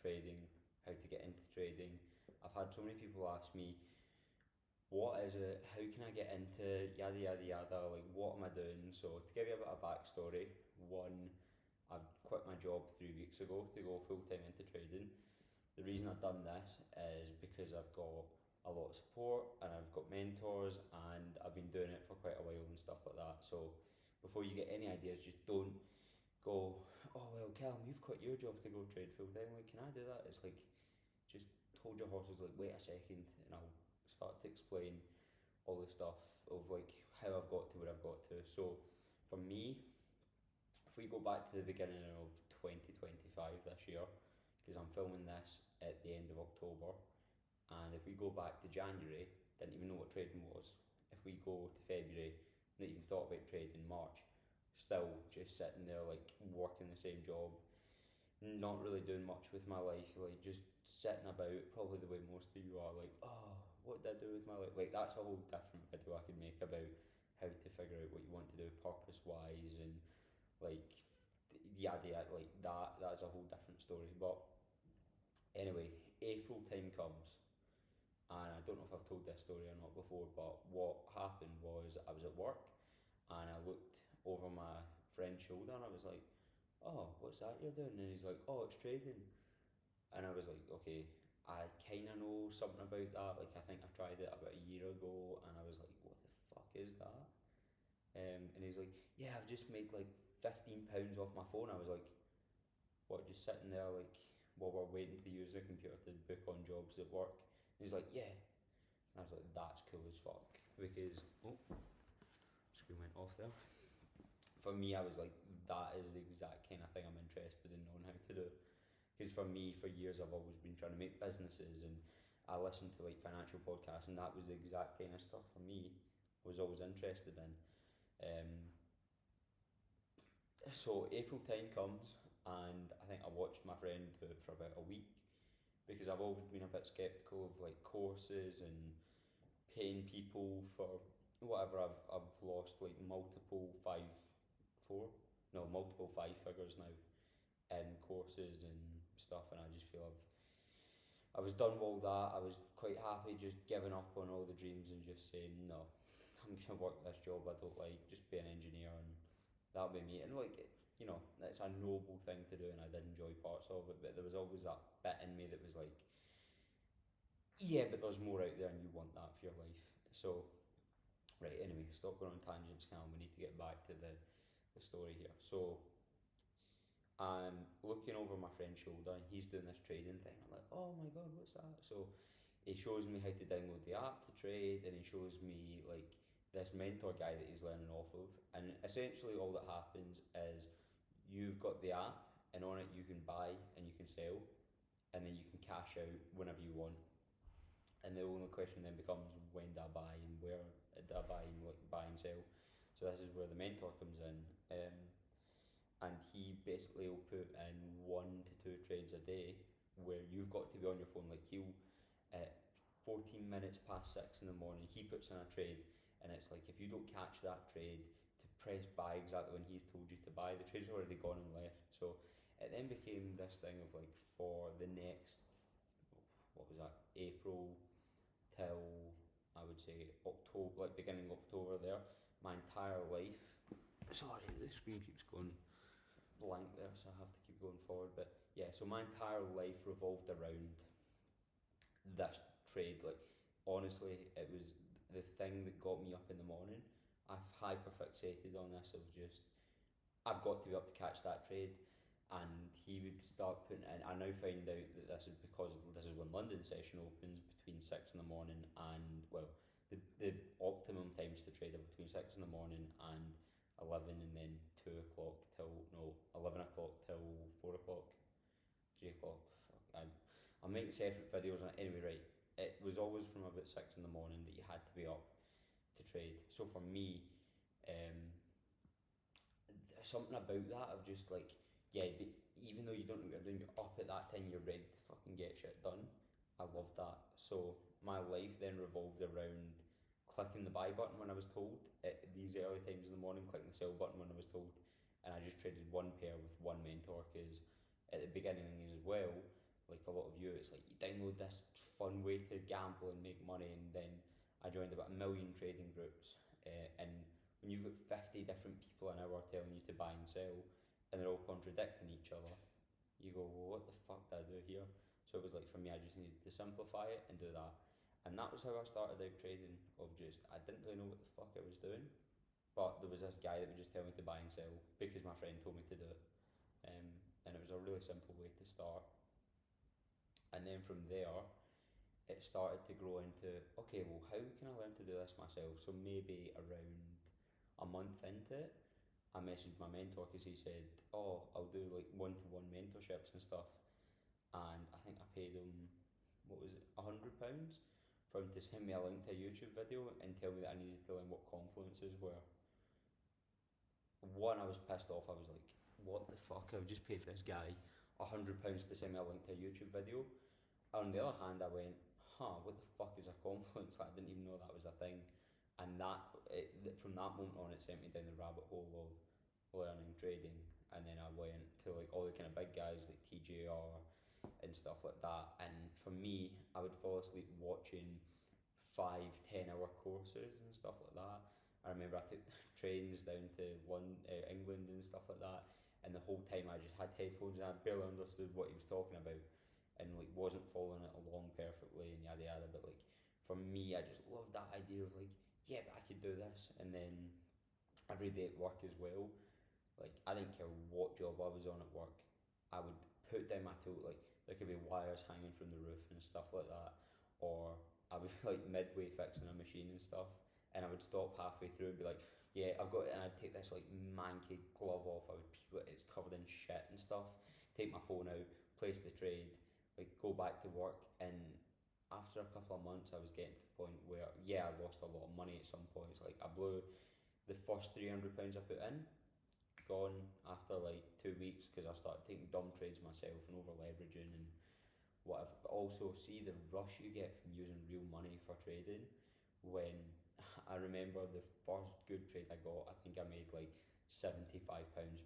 trading, how to get into trading. I've had so many people ask me, what is it, how can I get into yada yada yada, like what am I doing? So to give you a bit of backstory, one, I've quit my job 3 weeks ago to go full time into trading. The reason I've done this is because I've got a lot of support and I've got mentors and I've been doing it for quite a while and stuff like that. So before you get any ideas, just don't go, oh well Callum, you've quit your job to go trade full time, like can I do that? It's like, just hold your horses, like wait a second and I'll start to explain all the stuff of like how I've got to where I've got to. So for me, if we go back to the beginning of 2025 this year, because I'm filming this at the end of October, and if we go back to January, didn't even know what trading was. If we go to February, not even thought about trading. March, still just sitting there like working the same job, not really doing much with my life, like just sitting about, probably the way most of you are, like, oh, what did I do with my life? Like, that's a whole different video I could make about how to figure out what you want to do purpose wise and like yada yada, like that's a whole different story. But anyway, April time comes, and I don't know if I've told this story or not before, but what happened was I was at work and I looked over my friend's shoulder and I was like, oh, what's that you're doing? And he's like, oh, it's trading. And I was like, okay, I kind of know something about that. Like, I think I tried it about a year ago and I was like, what the fuck is that? And he's like, yeah, I've just made like £15 off my phone. I was like, what, just sitting there like while we're waiting to use the computer to book on jobs at work? And he's like, yeah. And I was like, that's cool as fuck. Because, oh, screen went off there. For me, I was like, that is the exact kind of thing I'm interested in knowing how to do. Because for me, for years, I've always been trying to make businesses and I listened to like financial podcasts, and that was the exact kind of stuff for me I was always interested in. So April time comes, and I think I watched my friend do it for about a week because I've always been a bit skeptical of like courses and paying people for whatever. I've lost like multiple five figures now in courses and stuff, and I just feel I was done with all that. I was quite happy just giving up on all the dreams and just saying no, I'm gonna work this job I don't like, just be an engineer and that'll be me. And like, you know, it's a noble thing to do and I did enjoy parts of it, but there was always that bit in me that was like, yeah, but there's more out there and you want that for your life. So, right, anyway, stop going on tangents, Callum. We need to get back to the story here. So, I'm looking over my friend's shoulder and he's doing this trading thing. I'm like, oh my god, what's that? So he shows me how to download the app to trade, and he shows me like this mentor guy that he's learning off of. And essentially, all that happens is you've got the app, and on it you can buy and you can sell, and then you can cash out whenever you want. And the only question then becomes, when do I buy and where do I buy and like buy and sell? So this is where the mentor comes in. And he basically will put in 1 to 2 trades a day where you've got to be on your phone. Like he'll at 14 minutes past 6 in the morning, he puts in a trade, and it's like if you don't catch that trade, to press buy exactly when he's told you to buy, the trade's already gone and left. So it then became this thing of like, for the next, what was that, April till I would say October, like beginning of October there, my entire life, sorry, the screen keeps going blank there, so I have to keep going forward. But yeah, so my entire life revolved around this trade. Like honestly, it was the thing that got me up in the morning. I've hyper fixated on this of just, I've got to be up to catch that trade. And he would start putting in, I now find out that this is because this is when London session opens between 6 in the morning and, well, the optimum times to trade are between 6 in the morning and 11, and then 2 o'clock till, no, 11 o'clock till 4 o'clock, 3 o'clock. Fuck, I'm making separate videos on it. Anyway, right, it was always from about 6 in the morning that you had to be up to trade. So for me, something about that of just like, yeah, but even though you don't know what you're doing, you're up at that time, you're ready to fucking get shit done. I love that. So my life then revolved around clicking the buy button when I was told at these early times in the morning, clicking the sell button when I was told, and I just traded one pair with one mentor because at the beginning as well, like like a lot of you, it's like you download this fun way to gamble and make money, and then I joined about 1,000,000 trading groups, and when you've got 50 different people an hour telling you to buy and sell, and they're all contradicting each other, you go, well, what the fuck did I do here? So it was like, for me, I just needed to simplify it and do that. And that was how I started out trading, of just, I didn't really know what the fuck I was doing, but there was this guy that would just tell me to buy and sell because my friend told me to do it. And it was a really simple way to start. And then from there, it started to grow into, okay, well, how can I learn to do this myself? So maybe around a month into it, I messaged my mentor because he said, oh, I'll do like one-to-one mentorships and stuff. And I think I paid him, what was it, £100 for him to send me a link to a YouTube video and tell me that I needed to learn what confluences were. One, I was pissed off. I was like, what the fuck? I've just paid this guy £100 to send me a link to a YouTube video. On the other hand, I went, what the fuck is a confluence? Like, I didn't even know that was a thing. And from that moment on, it sent me down the rabbit hole of learning trading. And then I went to like all the kind of big guys like TJR and stuff like that. And for me, I would fall asleep watching 5-10 hour courses and stuff like that. I remember I took trains down to London, England and stuff like that, and the whole time I just had headphones and I barely understood what he was talking about, and like wasn't following it along perfectly and yada yada. But like for me, I just loved that idea of like, yeah, but I could do this. And then every day at work as well, like I didn't care what job I was on at work, I would put down my tool. Like there could be wires hanging from the roof and stuff like that, or I would be like midway fixing a machine and stuff, and I would stop halfway through and be like, yeah, I've got it, and I'd take this like manky glove off, I would peel it, it's covered in shit and stuff, take my phone out, place the trade, like go back to work. And after a couple of months I was getting to the point where, yeah, I lost a lot of money at some points. Like I blew the first £300 I put in, gone after like 2 weeks because I started taking dumb trades myself and over leveraging and whatever. But also see the rush you get from using real money for trading. When I remember the first good trade I got, I think I made like £75,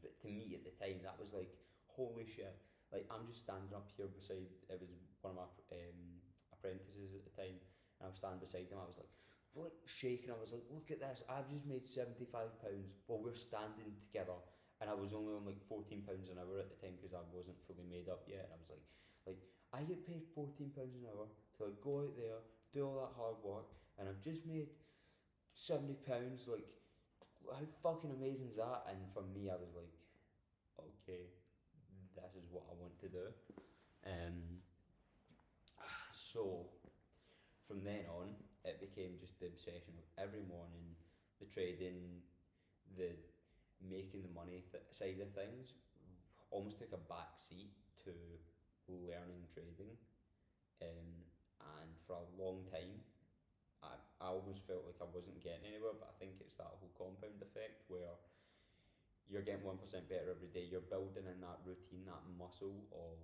but to me at the time that was like, holy shit. Like I'm just standing up here beside, it was one of my apprentices at the time, and I was standing beside him. I was like shaking. I was like, look at this, I've just made £75 while we're standing together. And I was only on like £14 an hour at the time because I wasn't fully made up yet. And I was like I get paid £14 an hour to like go out there, do all that hard work, and I've just made £70. Like, how fucking amazing is that? And for me, I was like, okay, this is what I want to do. So from then on, it became just the obsession of every morning, the trading, the making the money side of things. Almost took a back seat to learning trading. And for a long time, I almost felt like I wasn't getting anywhere, but I think it's that whole compound effect where you're getting 1% better every day. You're building in that routine, that muscle of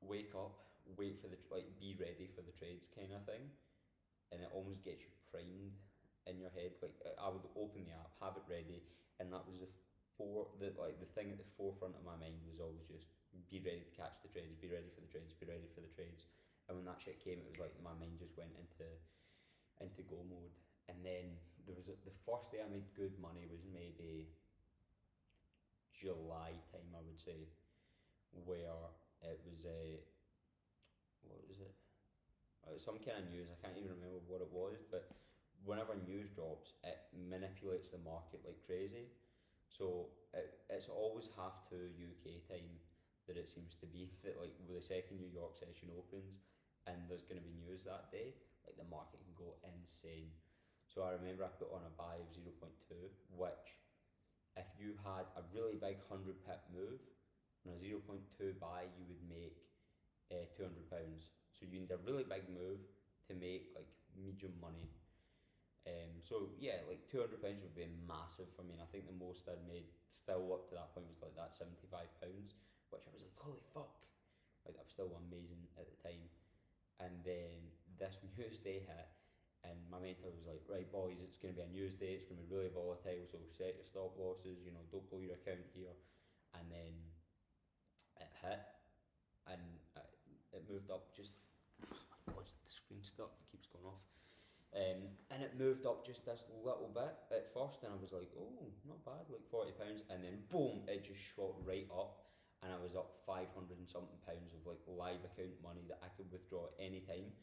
wake up, wait for be ready for the trades kind of thing, and it almost gets you primed in your head. Like I would open the app, have it ready, and that was the thing at the forefront of my mind was always just be ready to catch the trades, be ready for the trades, be ready for the trades. And when that shit came, it was like my mind just went into go mode. And then there was the first day I made good money was maybe July time, I would say, where it was what was it? Some kind of news. I can't even remember what it was, but whenever news drops, it manipulates the market like crazy. So it's always 2:30 UK time that it seems to be that like when the second New York session opens and there's going to be news that day, like the market can go insane. So I remember I put on a buy of 0.2, which if you had a really big 100 pip move on a 0.2 buy, you would make £200. So you need a really big move to make like medium money. So yeah, like £200 would be massive for me, and I think the most I'd made still up to that point was like that £75, which I was like, holy fuck, like that was still amazing at the time. And then this news day hit, and my mentor was like, right boys, it's going to be a news day, it's going to be really volatile, so set your stop losses, don't blow your account here. And then it hit, and moved up just. Oh my god, the screen stuck. Keeps going off. And it moved up just this little bit at first, and I was like, oh, not bad, like £40, and then boom, it just shot right up, and I was up 500 and something pounds of like live account money that I could withdraw at any time,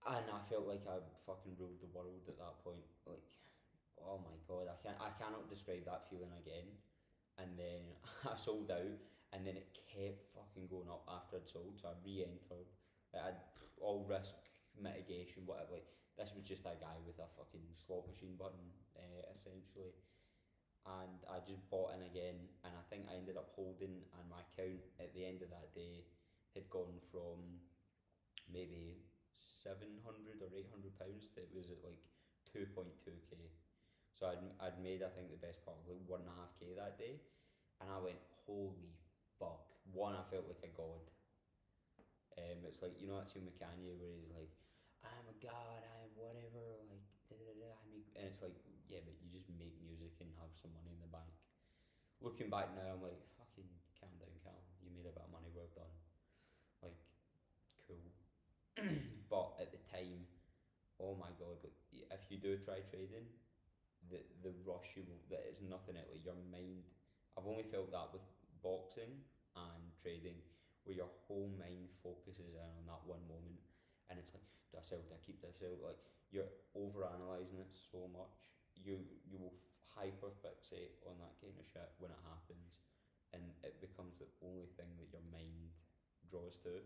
and I felt like I fucking ruled the world at that point. Like, oh my god, I cannot describe that feeling again. And then I sold out, and then it kept fucking going up after I'd sold, so I re-entered. I had all risk mitigation, whatever. Like, this was just a guy with a fucking slot machine button, essentially. And I just bought in again, and I think I ended up holding, and my account at the end of that day had gone from maybe 700 or £800 to it was at like 2.2k. So I'd made, I think, the best part of like 1.5k that day, and I went, holy fuck. One, I felt like a god. It's like, you know that scene with Kanye where he's like, I'm a god, I am whatever, like, da da da, I make, and it's like, yeah, but you just make music and have some money in the bank. Looking back now, I'm like, fucking calm down, Cal. You made a bit of money, well done. Like, cool. But at the time, oh my god, like, if you do try trading, the rush you will, that is nothing out, like your mind. I've only felt that with boxing and trading, where your whole mind focuses in on that one moment, and it's like, do I sell? Do I keep this out? Like, you're over analysing it so much. You will hyper fixate on that kind of shit when it happens, and it becomes the only thing that your mind draws to.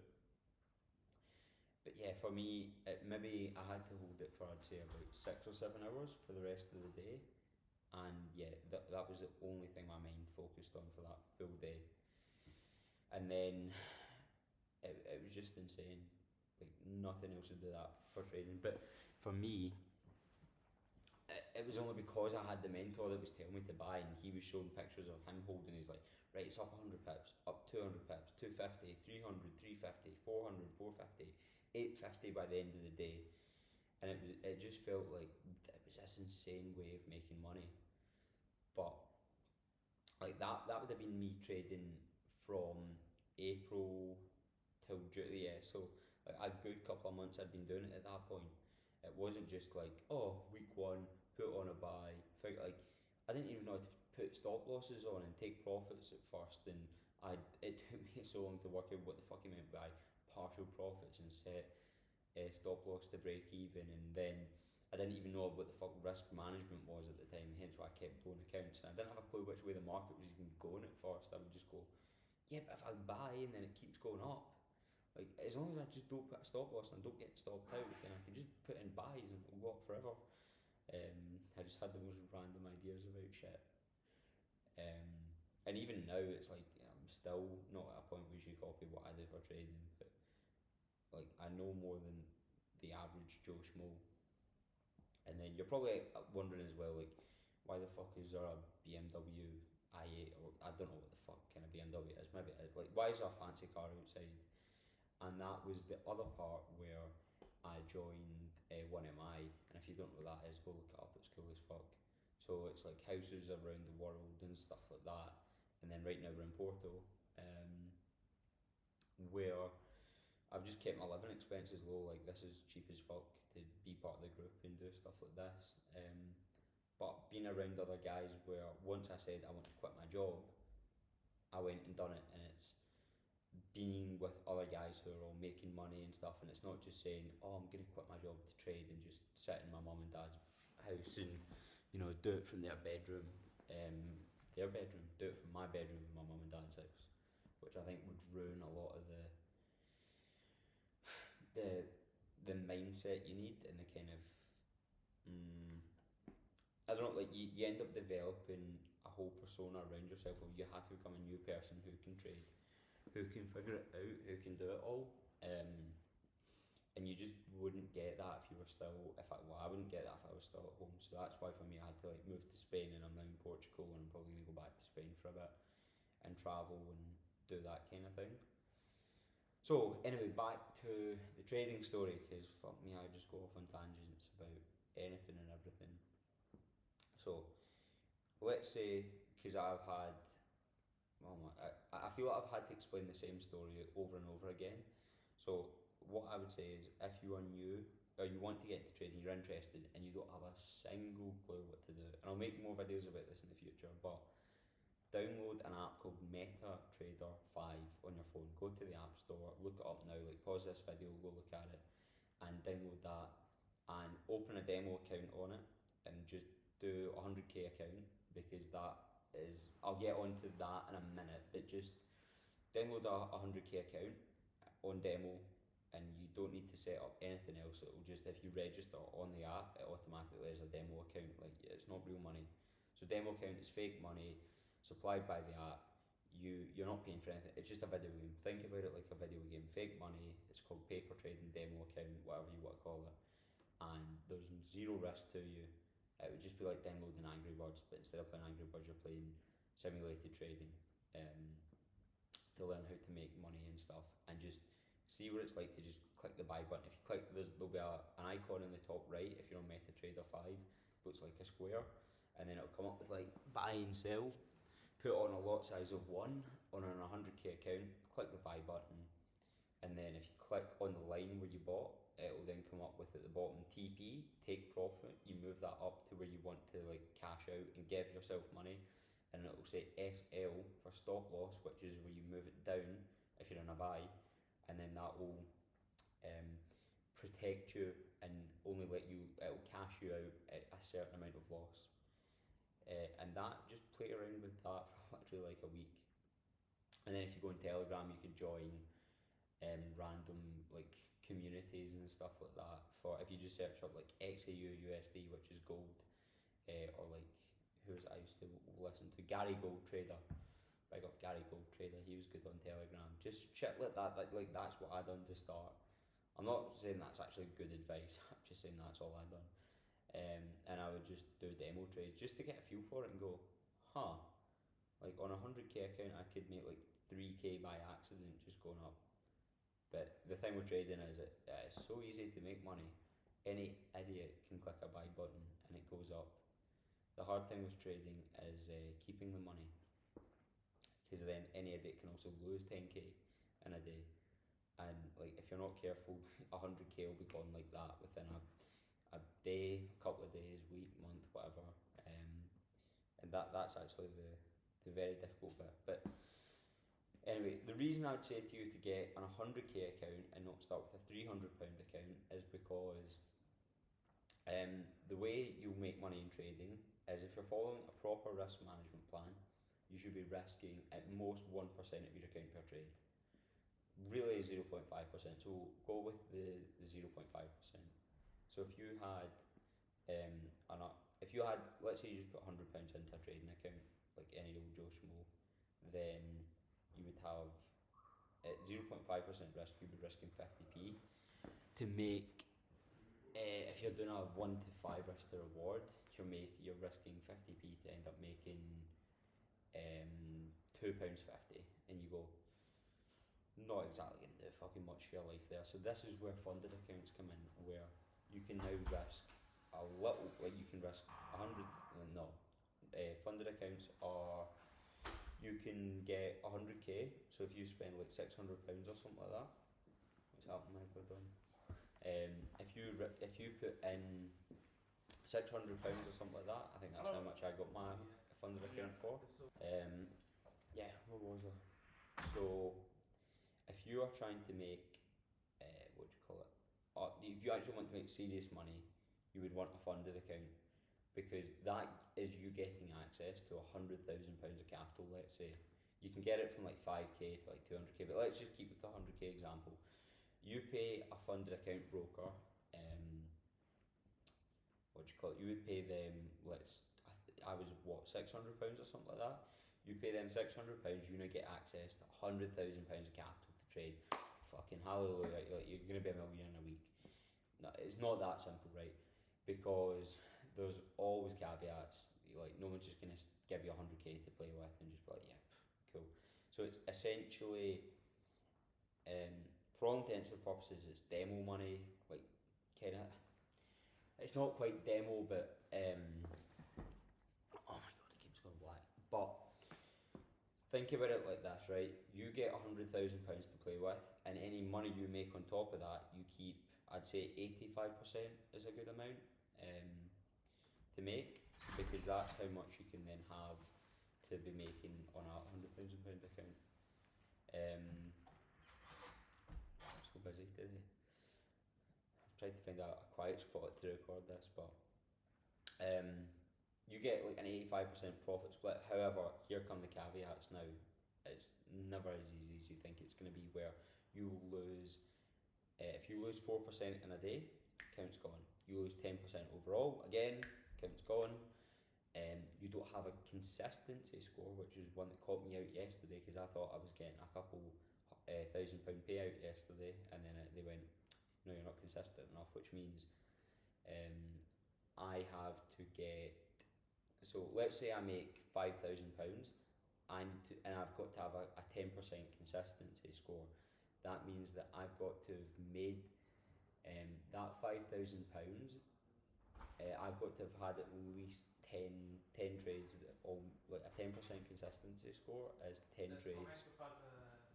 But yeah, for me, maybe I had to hold it for, I'd say, about 6 or 7 hours for the rest of the day, and yeah, that was the only thing my mind focused on for that full day. And then it was just insane. Like, nothing else would do that for trading. But for me, it was only because I had the mentor that was telling me to buy, and he was showing pictures of him holding. He's like, right, it's up 100 pips, up 200 pips, 250, 300, 350, 400, 450, 850 by the end of the day. And it just felt like it was this insane way of making money. But like that would have been me trading from April till June. Yeah, so like a good couple of months I'd been doing it at that point. It wasn't just like, oh, week one, put on a buy. Like, I didn't even know how to put stop losses on and take profits at first, and it took me so long to work out what the fuck he meant by partial profits and set stop loss to break even, and then I didn't even know what the fuck risk management was at the time, hence why I kept blowing accounts, and I didn't have a clue which way the market was even going at first. I would just go, yeah, but if I buy and then it keeps going up, like, as long as I just don't put a stop loss and don't get stopped out, then I can just put in buys and it'll go up forever. I just had the most random ideas about shit. And even now, it's like, I'm still not at a point where you should copy what I do for trading, but like, I know more than the average Joe Schmo. And then you're probably wondering as well, like, why the fuck is there a BMW i8, or I don't know what the fuck kind of BMW it is, maybe it is, like, why is there a fancy car outside? And that was the other part where I joined 1MI, and if you don't know what that is, go look it up, it's cool as fuck. So it's like houses around the world and stuff like that, and then right now we're in Porto, where I've just kept my living expenses low. Like, this is cheap as fuck to be part of the group and do stuff like this. But being around other guys, where once I said I want to quit my job, I went and done it, and it's being with other guys who are all making money and stuff, and it's not just saying, oh, I'm going to quit my job to trade and just sit in my mum and dad's house and, you know, do it from their bedroom, do it from my bedroom in my mum and dad's house, which I think would ruin a lot of the mindset you need, and the kind of I don't know, like, you end up developing a whole persona around yourself where you have to become a new person who can trade, who can figure it out, who can do it all. And you just wouldn't get that if you were still, I wouldn't get that if I was still at home. So that's why for me I had to like move to Spain, and I'm now in Portugal, and I'm probably going to go back to Spain for a bit and travel and do that kind of thing. So anyway, back to the trading story, because fuck me, I just go off on tangents about anything and everything. So let's say, because I've had, well, I feel like I've had to explain the same story over and over again, So what I would say is, if you are new or you want to get into trading, you're interested, and you don't have a single clue what to do, and I'll make more videos about this in the future, but download an app called MetaTrader 5 on your phone. Go to the App Store, look it up now, like pause this video, go look at it, and download that, and open a demo account on it, and just do a 100k account, because that is, I'll get onto that in a minute, but just download a 100k account on demo, and you don't need to set up anything else. It will just, if you register on the app, it automatically is a demo account. Like, it's not real money. So demo account is fake money supplied by the app. You're not paying for anything. It's just a video game. Think about it like a video game. Fake money. It's called paper trading demo account, whatever you want to call it. And there's zero risk to you. It would just be like downloading Angry Birds, but instead of playing Angry Birds, you're playing simulated trading, to learn how to make money and stuff, and just see what it's like to just click the buy button. If you click, there'll be an icon in the top right. If you're on MetaTrader 5, looks like a square, and then it'll come up with like buy and sell. Put on a lot size of 1 on an 100k account, click the buy button, and then if you click on the line where you bought, it will then come up with at the bottom TP, take profit. You move that up to where you want to like cash out and give yourself money, and it will say SL for stop loss, which is where you move it down if you're in a buy, and then that will protect you and only let you, it will cash you out at a certain amount of loss. And that, just play around with that for literally like a week. And then if you go on Telegram, you could join random like communities and stuff like that. For if you just search up like XAU USD, which is gold, or like, who's I used to listen to, Gary Gold Trader. Big up Gary Gold Trader, he was good on Telegram. Just shit like that, like that's what I done to start. I'm not saying that's actually good advice, I'm just saying that's all I done. And I would just do demo trades just to get a feel for it and go, like on a 100k account I could make like 3k by accident just going up. But the thing with trading is it's so easy to make money. Any idiot can click a buy button and it goes up. The hard thing with trading is keeping the money, because then any idiot can also lose 10k in a day, and like if you're not careful, 100k will be gone like that within a day, a couple of days, week, month, whatever. And that's actually the very difficult bit. But anyway, the reason I'd say to you to get an 100k account and not start with a £300 account is because the way you'll make money in trading is, if you're following a proper risk management plan, you should be risking at most 1% of your account per trade. Really 0.5%, so go with the 0.5%. So if you had, let's say you just put £100 into a trading account, like any old Joe Schmo, then you would have at 0.5% risk, you'd be risking 50p to make. If you're doing a 1 to 5 risk to reward, you're risking 50p to end up making £2.50, and you go, not exactly going to do fucking much for your life there. So this is where funded accounts come in, where you can now risk a little, like you can risk 100, funded accounts are, you can get 100k, so if you spend like £600 or something like that, what's happened, Michael, done? If you put in £600 or something like that, I think that's how much I got my funded account for. Yeah, what was it? So if you are trying to make, if you actually want to make serious money, you would want a funded account, because that is you getting access to £100,000 of capital. Let's say you can get it from like 5k to like 200k, but let's just keep with the 100k example. You pay a funded account broker, you would pay them, I was what, £600 or something like that. You pay them £600, you now get access to £100,000 of capital to trade. Fucking hallelujah, you're going to be a millionaire in a week. No, it's not that simple, right? Because there's always caveats. Like, no one's just going to give you 100k to play with and just be like, yeah, cool. So it's essentially, for all intents and purposes, it's demo money. Like, kind of, it's not quite demo, but oh my god, it keeps going black. But think about it like this, right? You get £100,000 to play with, and any money you make on top of that, you keep. I'd say 85% is a good amount to make, because that's how much you can then have to be making on a £100,000 account. So busy today. I've tried to find a quiet spot to record this, but you get like an 85% profit split. However, here come the caveats now. It's never as easy as you think it's going to be, where you will lose, if you lose 4% in a day, count's gone. You lose 10% overall, again, count's gone. You don't have a consistency score, which is one that caught me out yesterday, because I thought I was getting a couple £1,000 payout yesterday, and then they went, no, you're not consistent enough, which means I have to get. So let's say I make £5,000, and I've got to have a 10% consistency score. That means that I've got to have made that £5,000. I've got to have had at least 10 trades that all, like a 10% consistency score is 10 trades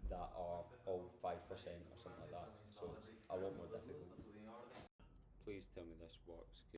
that are all 5% or something like that. So it's a lot more difficult. Please tell me this works.